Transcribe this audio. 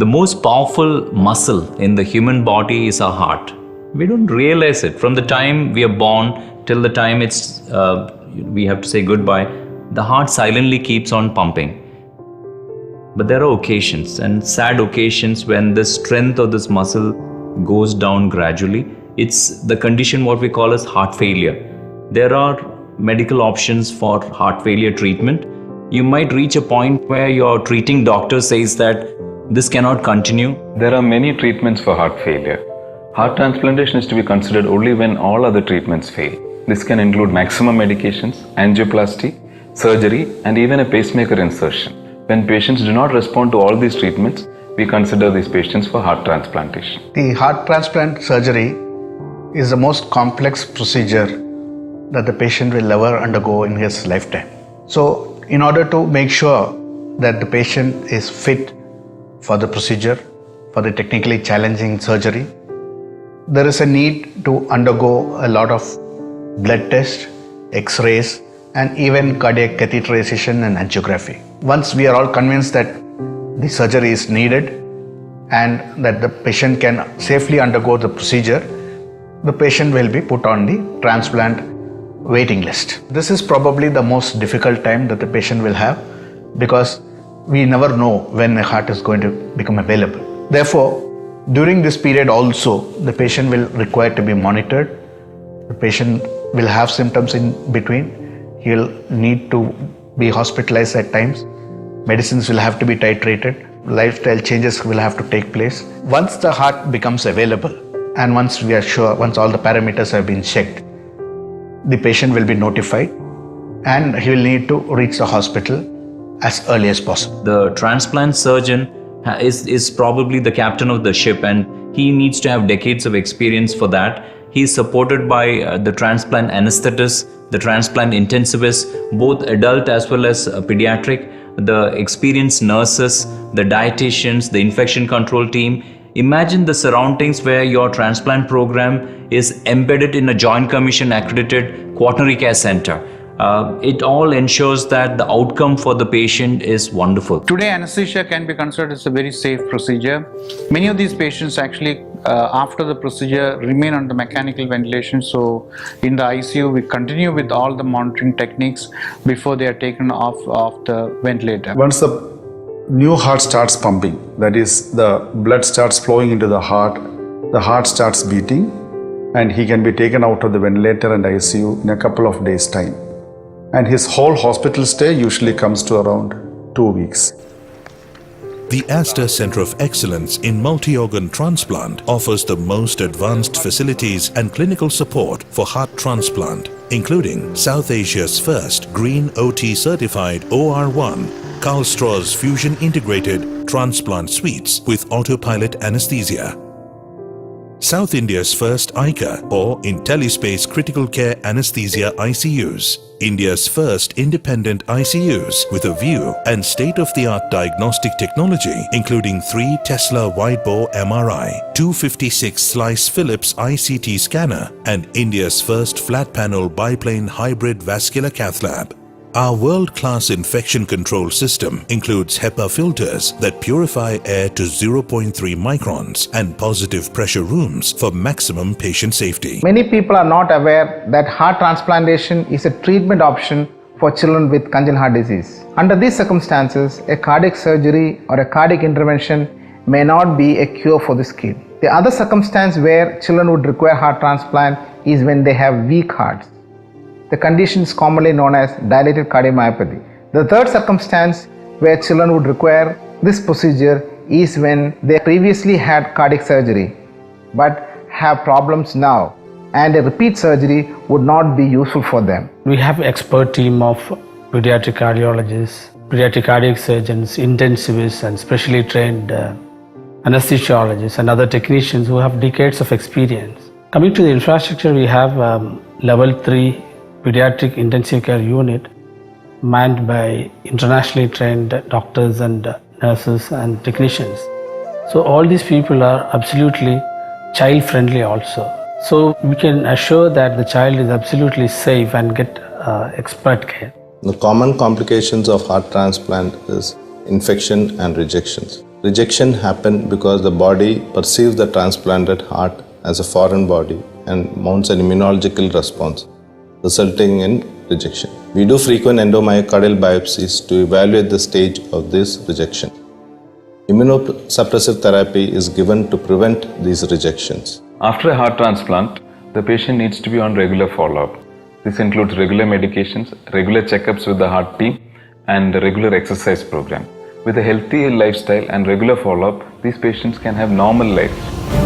The most powerful muscle in the human body is our heart. We don't realize it. From the time we are born till the time we have to say goodbye, the heart silently keeps on pumping. But there are occasions, and sad occasions, when the strength of this muscle goes down gradually. It's the condition what we call as heart failure. There are medical options for heart failure treatment. You might reach a point where your treating doctor says that this cannot continue. There are many treatments for heart failure. Heart transplantation is to be considered only when all other treatments fail. This can include maximum medications, angioplasty, surgery, and even a pacemaker insertion. When patients do not respond to all these treatments, we consider these patients for heart transplantation. The heart transplant surgery is the most complex procedure that the patient will ever undergo in his lifetime. So, in order to make sure that the patient is fit for the procedure, for the technically challenging surgery, there is a need to undergo a lot of blood tests, X-rays, and even cardiac catheterization and angiography. Once we are all convinced that the surgery is needed and that the patient can safely undergo the procedure, the patient will be put on the transplant waiting list. This is probably the most difficult time that the patient will have, because we never know when a heart is going to become available. Therefore, during this period also, the patient will require to be monitored. The patient will have symptoms in between. He will need to be hospitalized at times. Medicines will have to be titrated. Lifestyle changes will have to take place. Once the heart becomes available, and once we are sure, once all the parameters have been checked, the patient will be notified and he will need to reach the hospital as early as possible. The transplant surgeon is probably the captain of the ship, and he needs to have decades of experience for that. He is supported by the transplant anesthetist, the transplant intensivist, both adult as well as pediatric, the experienced nurses, the dietitians, the infection control team. Imagine the surroundings where your transplant program is embedded in a Joint Commission accredited quaternary care center. It all ensures that the outcome for the patient is wonderful. Today, anesthesia can be considered as a very safe procedure. Many of these patients actually, after the procedure, remain under mechanical ventilation. So, in the ICU, we continue with all the monitoring techniques before they are taken off the ventilator. Once the new heart starts pumping, that is, the blood starts flowing into the heart starts beating, and he can be taken out of the ventilator and ICU in a couple of days' time. And his whole hospital stay usually comes to around 2 weeks. The Aster Center of Excellence in Multi-Organ Transplant offers the most advanced facilities and clinical support for heart transplant, including South Asia's first Green OT certified OR1, KARLSTROZ Fusion Integrated Transplant Suites with autopilot anesthesia, South India's first ICA or IntelliSpace Critical Care Anesthesia ICUs, India's first independent ICUs with a view and state-of-the-art diagnostic technology including 3 Tesla wide-bore MRI, 256-slice Philips ICT scanner and India's first flat-panel biplane hybrid vascular cath lab. Our world-class infection control system includes HEPA filters that purify air to 0.3 microns and positive pressure rooms for maximum patient safety. Many people are not aware that heart transplantation is a treatment option for children with congenital heart disease. Under these circumstances, a cardiac surgery or a cardiac intervention may not be a cure for this kid. The other circumstance where children would require heart transplant is when they have weak hearts. The condition is commonly known as dilated cardiomyopathy. The third circumstance where children would require this procedure is when they previously had cardiac surgery but have problems now, and a repeat surgery would not be useful for them. We have an expert team of pediatric cardiologists, pediatric cardiac surgeons, intensivists and specially trained anesthesiologists and other technicians who have decades of experience. Coming to the infrastructure, we have level 3 pediatric intensive care unit manned by internationally trained doctors and nurses and technicians. So all these people are absolutely child friendly also. So we can assure that the child is absolutely safe and get expert care. The common complications of heart transplant is infection and rejections. Rejection happens because the body perceives the transplanted heart as a foreign body and mounts an immunological response, resulting in rejection. We do frequent endomyocardial biopsies to evaluate the stage of this rejection. Immunosuppressive therapy is given to prevent these rejections. After a heart transplant, the patient needs to be on regular follow-up. This includes regular medications, regular checkups with the heart team, and a regular exercise program. With a healthy lifestyle and regular follow-up, these patients can have normal life.